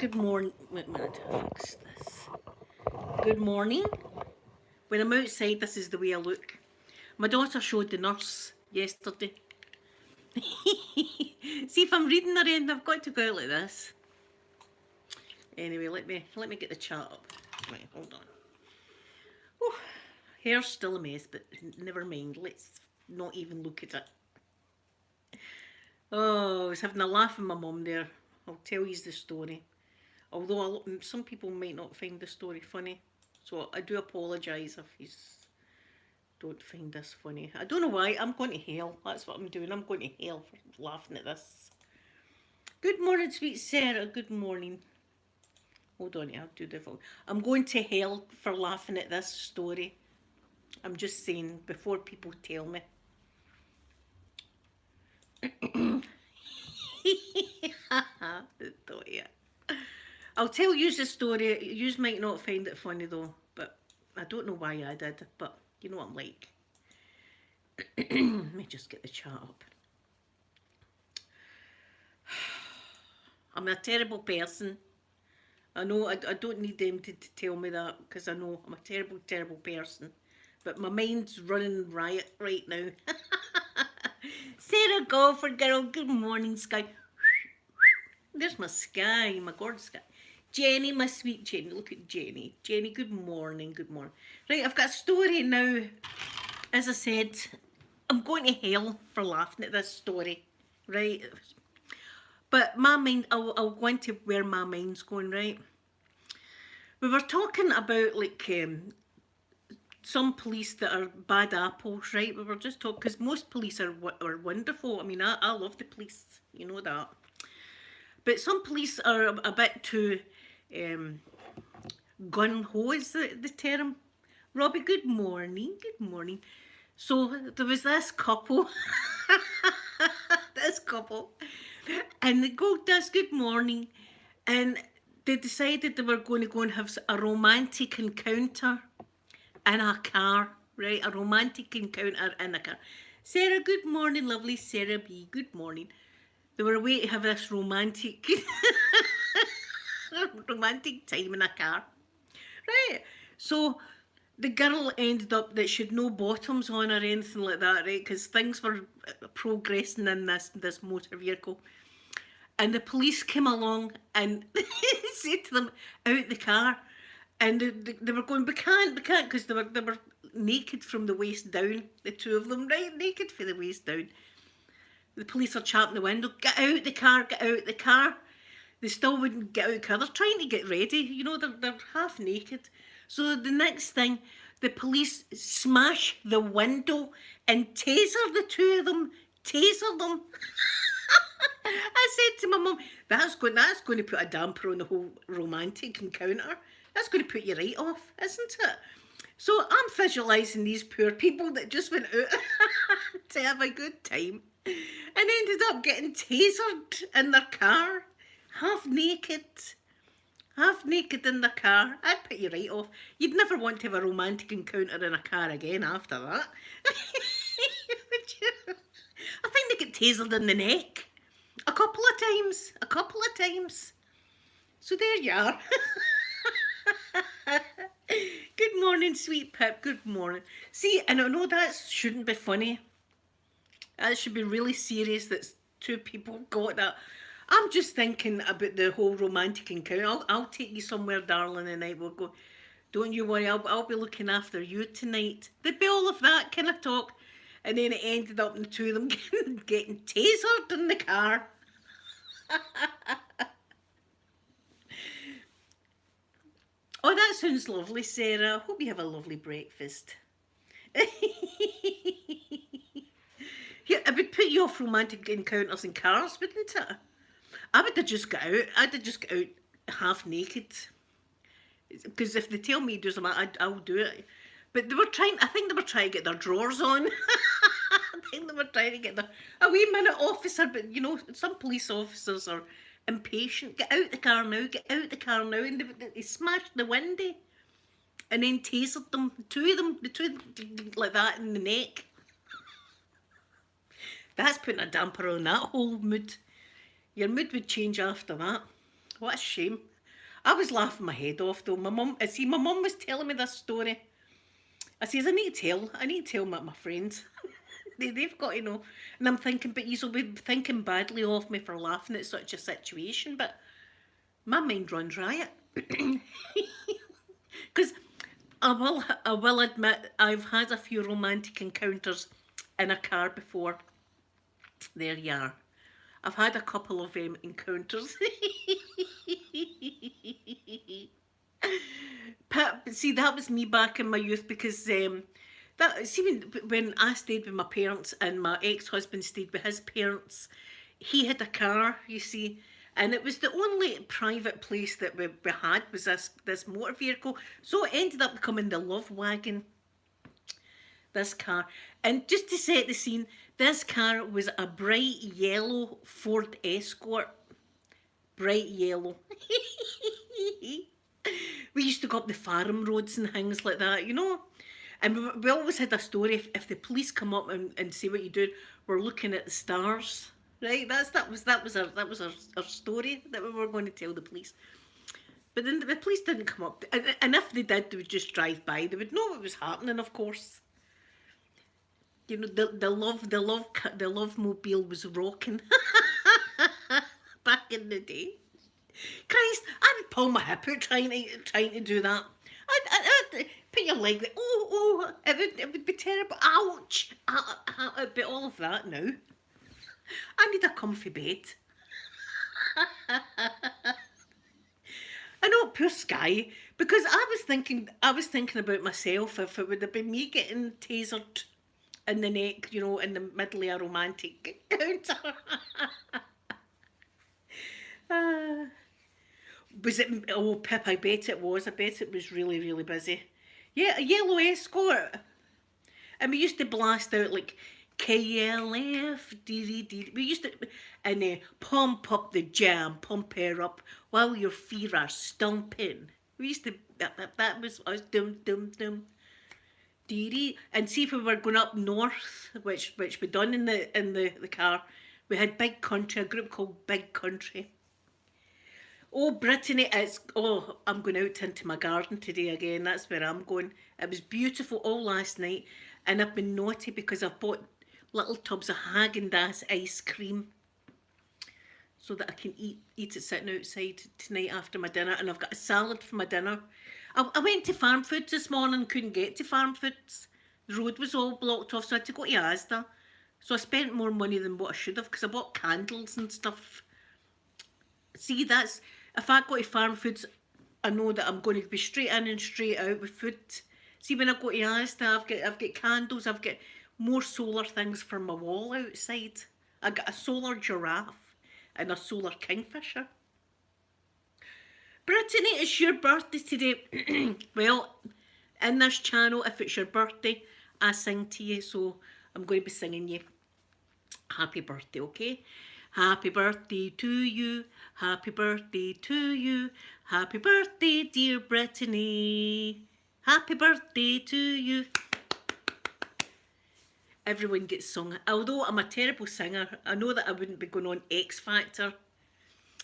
Good morning. Wait a minute, I'll fix this. Good morning. When I'm outside, this is the way I look. My daughter showed the nurse yesterday. See, if I'm reading her end, I've got to go out like this. Anyway, let me get the chat up. Right, hold on. Whew. Hair's still a mess, but never mind. Let's not even look at it. Oh, I was having a laugh with my mum there. I'll tell you the story. Although some people might not find the story funny. So I do apologise if you don't find this funny. I don't know why. I'm going to hell. That's what I'm doing. I'm going to hell for laughing at this. Good morning, sweet Sarah. Good morning. Hold on, I'll do the phone. I'm going to hell for laughing at this story. I'm just saying before people tell me. I'll tell you the story. You might not find it funny though, but I don't know why I did, but you know what I'm like. Let me just get the chat up. I'm a terrible person. I know I don't need them to tell me that because I know I'm a terrible, terrible person. But my mind's running riot right now. Sarah Golfer Girl, good morning, Sky. There's my Sky, my gorgeous Sky. Jenny, my sweet Jenny. Look at Jenny. Jenny, good morning, good morning. Right, I've got a story now. As I said, I'm going to hell for laughing at this story, right? But my mind, I'll go into where my mind's going, right? We were talking about, like, some police that are bad apples, right? We were just talking, because most police are wonderful. I mean, I love the police, you know that. But some police are a bit too gun-ho is the term. Robbie, good morning, good morning. So there was this couple, and they go, that's good morning, and they decided they were going to go and have a romantic encounter in a car, right? A romantic encounter in a car. Sarah, good morning, lovely Sarah B, good morning. They were away to have this romantic romantic time in a car, right? So the girl ended up that she had no bottoms on or anything like that, right? Because things were progressing in this motor vehicle. And the police came along and said to them, out the car. And they were going, we can't, because they were naked from the waist down, the two of them, right? Naked from the waist down. The police are chapping the window, get out the car, get out the car. They still wouldn't get out the car. They're trying to get ready, you know, they're half naked. So the next thing, the police smash the window and taser the two of them, taser them. I said to my mum, that's going to put a damper on the whole romantic encounter. That's going to put you right off, isn't it? So I'm visualising these poor people that just went out to have a good time and ended up getting tasered in their car, half naked in the car. I'd put you right off. You'd never want to have a romantic encounter in a car again after that. I think they get tasered in the neck a couple of times. So there you are. Good morning, sweet Pip. Good morning. See, and I know that shouldn't be funny. That should be really serious that two people got that. I'm just thinking about the whole romantic encounter. I'll take you somewhere, darling, and I will go. Don't you worry, I'll be looking after you tonight. There'd be all of that kind of talk. And then it ended up in the two of them getting tasered in the car. Oh, that sounds lovely, Sarah. Hope you have a lovely breakfast. Yeah, it would put you off romantic encounters in cars, wouldn't it? I would have just got out. I'd have just got out half naked. Because if they tell me to do something, I'll do it. But I think they were trying to get their drawers on. I think they were trying to get a wee minute, officer. But, you know, some police officers are impatient. Get out the car now, get out the car now. And they smashed the window and then tasered them. The two of them, like that in the neck. That's putting a damper on that whole mood. Your mood would change after that. What a shame. I was laughing my head off though. My mum was telling me this story. I says, I need to tell my friends. They've got to know. And I'm thinking, but you'll be thinking badly of me for laughing at such a situation. But my mind runs riot. Because I will admit, I've had a few romantic encounters in a car before. There you are. I've had a couple of encounters. But see, that was me back in my youth because when I stayed with my parents and my ex-husband stayed with his parents, he had a car, you see, and it was the only private place that we had was this motor vehicle. So it ended up becoming the love wagon, this car. And just to set the scene, this car was a bright yellow Ford Escort. Bright yellow. We used to go up the farm roads and things like that, you know. And we always had a story if the police come up and see what you do, we're looking at the stars, right? That was our story that we were going to tell the police. But then the police didn't come up, and if they did, they would just drive by. They would know what was happening, of course. You know, the love mobile was rocking back in the day. Christ, I would pull my hip out trying to do that. I'd put your leg there. Oh, it would be terrible. Ouch. But all of that now. I need a comfy bed. I know, poor Sky, because I was thinking about myself if it would have been me getting tasered in the neck, you know, in the middle of a romantic encounter. Was it? Oh, Pip, I bet it was. I bet it was really, really busy. Yeah, a yellow Escort. And we used to blast out like KLF, DDD. We used to, and pump up the jam, pump her up while your feet are stomping. We used to, that was us, dum, dum, dum. Dee. And see if we were going up north, which we done in the car, we had Big Country, a group called Big Country. Oh, Brittany, I'm going out into my garden today again. That's where I'm going. It was beautiful all last night, and I've been naughty because I've bought little tubs of Haagen-Dazs ice cream so that I can eat it sitting outside tonight after my dinner, and I've got a salad for my dinner. I went to Farm Foods this morning, couldn't get to Farm Foods. The road was all blocked off, so I had to go to Asda. So I spent more money than what I should have because I bought candles and stuff. See, if I go to Farm Foods, I know that I'm going to be straight in and straight out with food. See, when I go to Asda, I've got candles, I've got more solar things for my wall outside. I got a solar giraffe and a solar kingfisher. Brittany, it's your birthday today. Well, in this channel, if it's your birthday, I sing to you, so I'm going to be singing you happy birthday, okay? Happy birthday to you, happy birthday to you, happy birthday, dear Brittany. Happy birthday to you. Everyone gets sung. Although I'm a terrible singer, I know that I wouldn't be going on X Factor.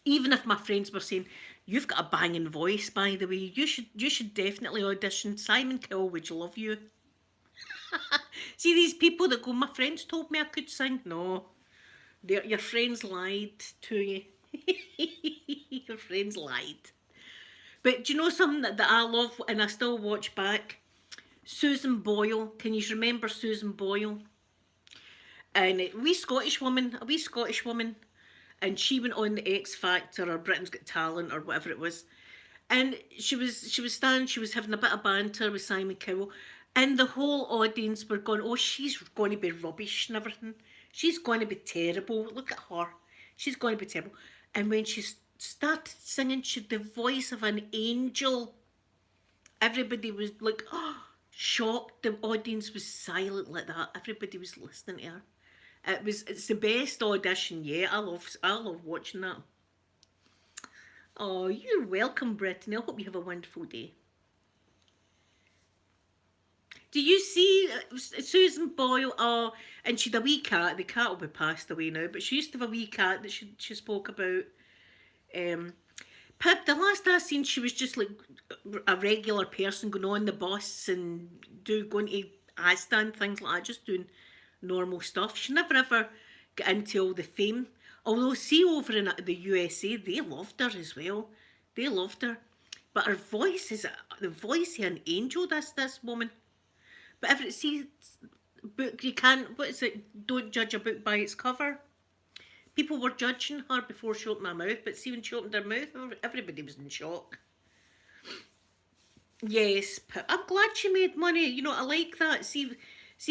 Even if my friends were saying, you've got a banging voice, by the way, you should definitely audition. Simon Cowell would love you. See these people that go, my friends told me I could sing. No, your friends lied to you. Your friends lied. But do you know something that I love and I still watch back? Susan Boyle. Can you remember Susan Boyle? And a wee Scottish woman, and she went on the X Factor or Britain's Got Talent or whatever it was. And she was having a bit of banter with Simon Cowell, and the whole audience were going, oh, she's going to be rubbish and everything. She's going to be terrible. Look at her. She's going to be terrible. And when she started singing, she had the voice of an angel. Everybody was like, oh, shocked. The audience was silent like that. Everybody was listening to her. It's the best audition yet. I love watching that. Oh, you're welcome, Brittany. I hope you have a wonderful day. Do you see Susan Boyle? Oh, and she had a wee cat. The cat will be passed away now, but she used to have a wee cat that she spoke about. Pip, the last I seen, she was just like a regular person going on the bus and going to Asda and things like that, just doing normal stuff. She never ever got into all the fame. Although, see, over in the USA, they loved her as well. They loved her. But her voice is the voice of an angel, this woman. But if it's, see, book, you can't, what is it? Don't judge a book by its cover. People were judging her before she opened her mouth, but see, when she opened her mouth, everybody was in shock. Yes, but I'm glad she made money. You know, I like that. See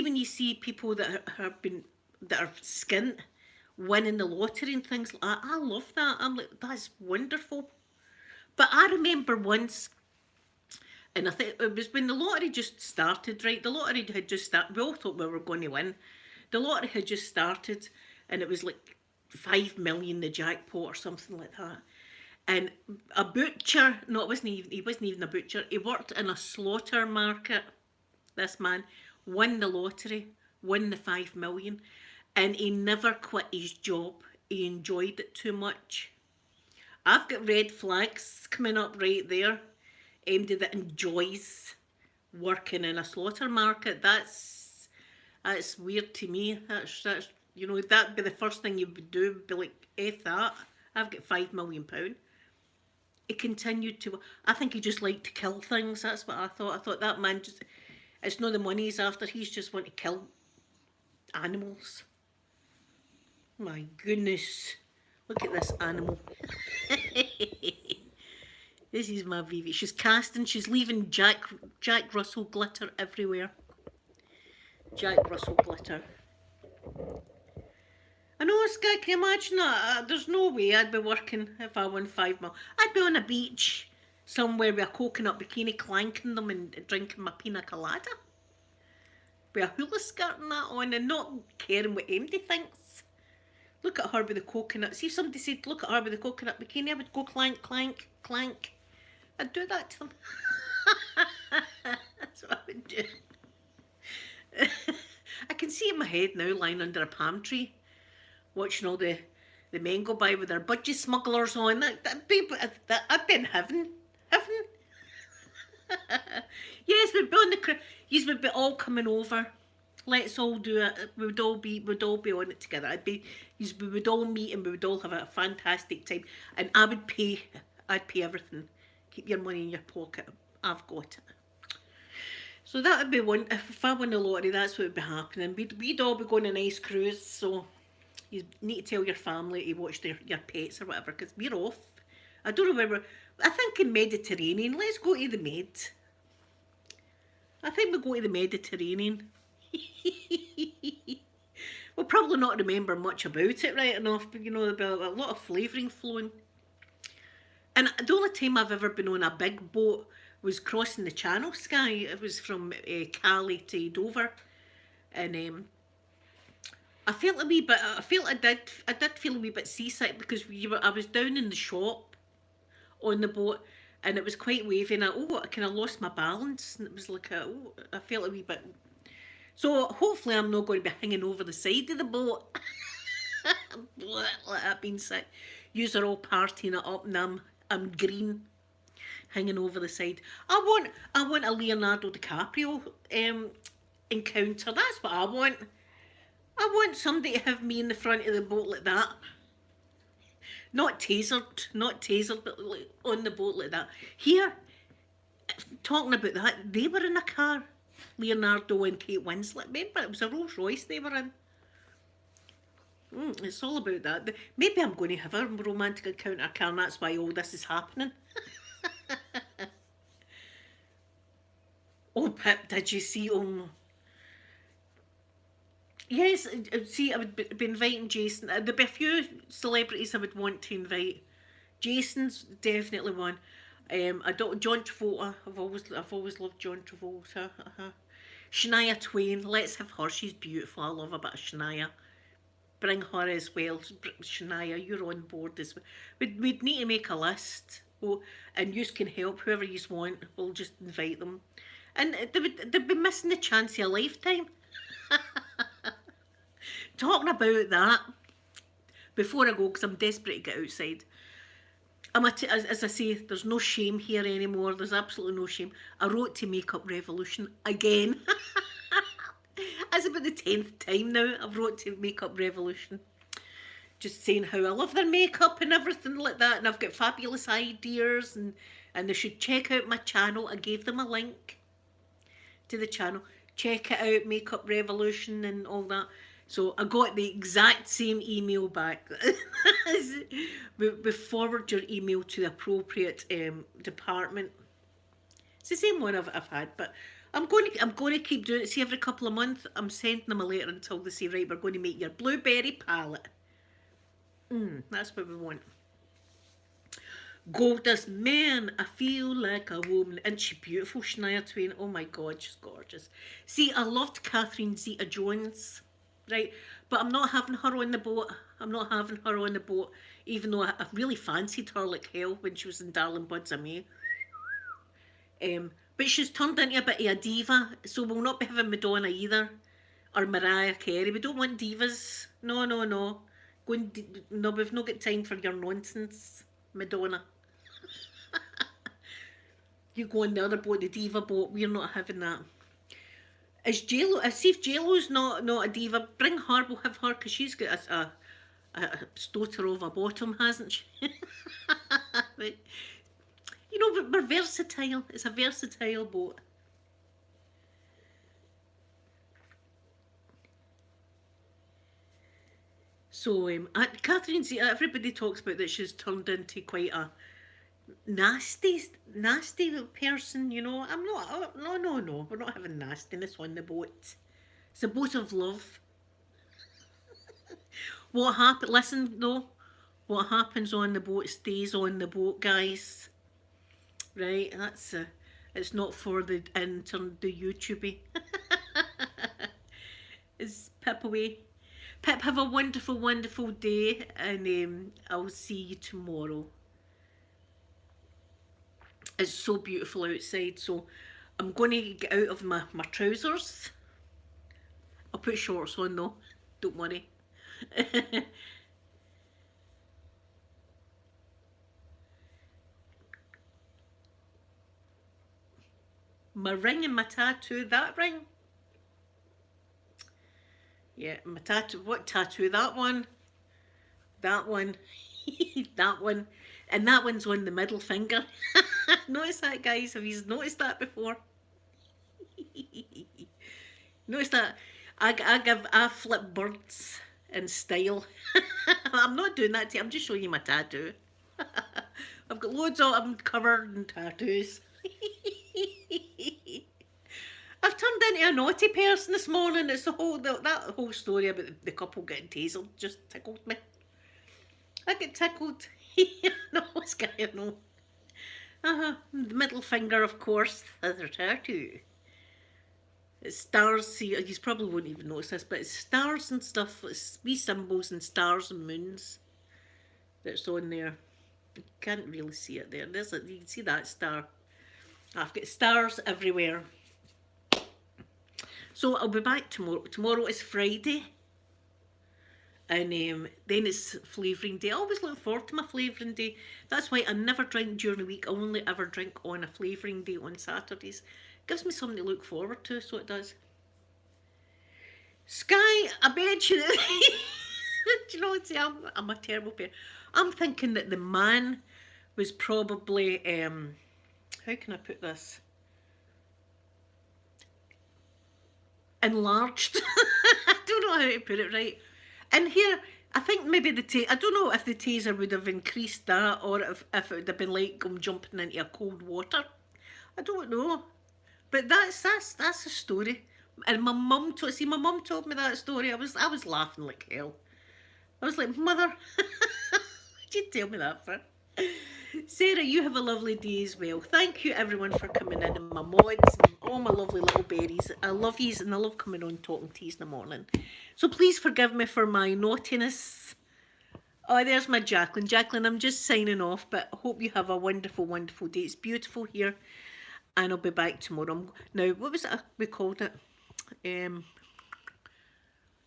when you see people that are skint winning the lottery and things like that. I love that. I'm like, that's wonderful. But I remember once, and I think it was when the lottery just started, right? The lottery had just started. We all thought we were going to win. The lottery had just started, and it was like 5 million the jackpot or something like that. And a butcher, no, he wasn't even a butcher. He worked in a slaughter market. This man won the lottery, won the 5 million, and he never quit his job. He enjoyed it too much. I've got red flags coming up right there. Anybody that enjoys working in a slaughter market, that's weird to me. That's you know, that'd be the first thing you would do, be like, F that. I've got £5 million. He continued to, I think he just liked to kill things. That's what I thought. I thought that man just, it's not the money he's after, he's just want to kill animals. My goodness. Look at this animal. This is my Vivi. She's casting, she's leaving Jack Russell glitter everywhere. Jack Russell glitter. I know, Sky, can you imagine that? There's no way I'd be working if I won 5 mil. I'd be on a beach somewhere with a coconut bikini, clanking them and drinking my pina colada. With a hula skirt and that on, and not caring what anybody thinks. Look at her with the coconut. See, if somebody said, look at her with the coconut bikini, I would go clank, clank, clank. I'd do that to them. That's what I would do. I can see in my head now, lying under a palm tree, watching all the men go by with their budgie smugglers on. I'd be in heaven. Heaven. Yes, we'd be on the yes, we'd be all coming over. Let's all do it. We'd all be on it together. We would all meet and we would all have a fantastic time. And I'd pay everything. Keep your money in your pocket. I've got it. So that would be one. If I won the lottery, that's what would be happening. We'd all be going on a nice cruise. So you need to tell your family to watch your pets or whatever, because we're off. I don't know where we're. I think in Mediterranean. Let's go to the Med. I think we'll go to the Mediterranean. We'll probably not remember much about it right enough, but you know, there'll be a lot of flavouring flowing. And the only time I've ever been on a big boat was crossing the Channel, Sky. It was from Cali to Dover, and I felt a wee bit. I did feel a wee bit seasick because I was down in the shop on the boat, and it was quite wavy, and I kind of lost my balance, and it was like I felt a wee bit. So hopefully I'm not going to be hanging over the side of the boat. Like that being sick. Yous are all partying it up, and I'm green, hanging over the side. I want a Leonardo DiCaprio encounter. That's what I want. I want somebody to have me in the front of the boat like that. Not tasered, but like on the boat like that. Here, talking about that, they were in a car. Leonardo and Kate Winslet. Remember, it was a Rolls Royce they were in. It's all about that. Maybe I'm going to have a romantic encounter car, and that's why all this is happening. Oh, Pip, did you see? Yes, see, I would be inviting Jason. There'd be a few celebrities I would want to invite. Jason's definitely one. John Travolta. I've always loved John Travolta. Shania Twain. Let's have her. She's beautiful. I love a bit of Shania. Bring her as well. Shania, you're on board as well. We'd need to make a list. And you can help whoever you want. We'll just invite them. And they'd be missing the chance of a lifetime. Talking about that, before I go, because I'm desperate to get outside, as I say, there's no shame here anymore. There's absolutely no shame. I wrote to Makeup Revolution again. That's about the 10th time now I've wrote to Makeup Revolution. Just saying how I love their makeup and everything like that. And I've got fabulous ideas, and they should check out my channel. I gave them a link to the channel. Check it out, Makeup Revolution and all that. So I got the exact same email back. We forward your email to the appropriate department. It's the same one I've had, but I'm going to keep doing it. See, every couple of months, I'm sending them a letter until they say, right, we're going to make your blueberry palette. That's what we want. Gorgeous man, I feel like a woman. Isn't she beautiful, Shania Twain? Oh my God, she's gorgeous. See, I loved Catherine Zeta-Jones, right? But I'm not having her on the boat. I'm not having her on the boat, even though I really fancied her like hell when she was in Darling Buds of May. But she's turned into a bit of a diva, so we'll not be having Madonna either, or Mariah Carey. We don't want divas. No, no, no. No, we've not got time for your nonsense, Madonna. You go on the other boat, the diva boat. We're not having that. Is JLo? I see if JLo's not a diva. Bring her. We'll have her because she's got a stoter of a bottom, hasn't she? But, you know, we're versatile. It's a versatile boat. So, Catherine, everybody talks about that she's turned into quite a nasty person, you know. I'm not, no, we're not having nastiness on the boat. It's a boat of love. What happened, listen though, what happens on the boat stays on the boat, guys. Right, that's, it's not for the YouTube. Is Pip away? Pip, have a wonderful, wonderful day, and I'll see you tomorrow. It's so beautiful outside, so I'm going to get out of my trousers. I'll put shorts on though, don't worry. My ring and my tattoo, that ring. Yeah, my tattoo, what tattoo? That one. That one. That one. And that one's on the middle finger. Notice that, guys? Have you noticed that before? Notice that? I flip birds in style. I'm not doing that to you. I'm just showing you my tattoo. I've got loads of them covered in tattoos. I've turned into a naughty person this morning. It's that whole story about the couple getting tasered just tickled me. I get tickled. No, what's going on? The middle finger, of course, has a tattoo. It's stars. See, you probably won't even notice this, but it's stars and stuff. It's wee symbols and stars and moons that's on there. You can't really see it there. You can see that star. I've got stars everywhere. So I'll be back tomorrow. Tomorrow is Friday. And then it's flavouring day. I always look forward to my flavouring day. That's why I never drink during the week. I only ever drink on a flavouring day on Saturdays. Gives me something to look forward to, so it does. Sky, I bet you that... Do you know what? See, I'm a terrible pair. I'm thinking that the man was probably... how can I put this? Enlarged. I don't know how to put it right. And here, I think maybe I don't know if the taser would have increased that, or if it would have been like jumping into a cold water. I don't know. But that's a story. And my mum told me that story. I was laughing like hell. I was like, Mother, what'd you tell me that for? Sarah, you have a lovely day as well. Thank you everyone for coming in, and my mods and all my lovely little berries. I love yous, and I love coming on talking teas in the morning. So please forgive me for my naughtiness. Oh, there's my Jacqueline. Jacqueline, I'm just signing off, but I hope you have a wonderful, wonderful day. It's beautiful here, and I'll be back tomorrow. Now, what was it we called it?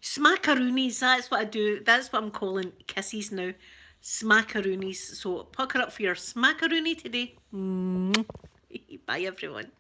Smackaroonies. That's what I do. That's what I'm calling kisses now. smackaroonies. So pucker up for your smackaroonie today. Bye everyone.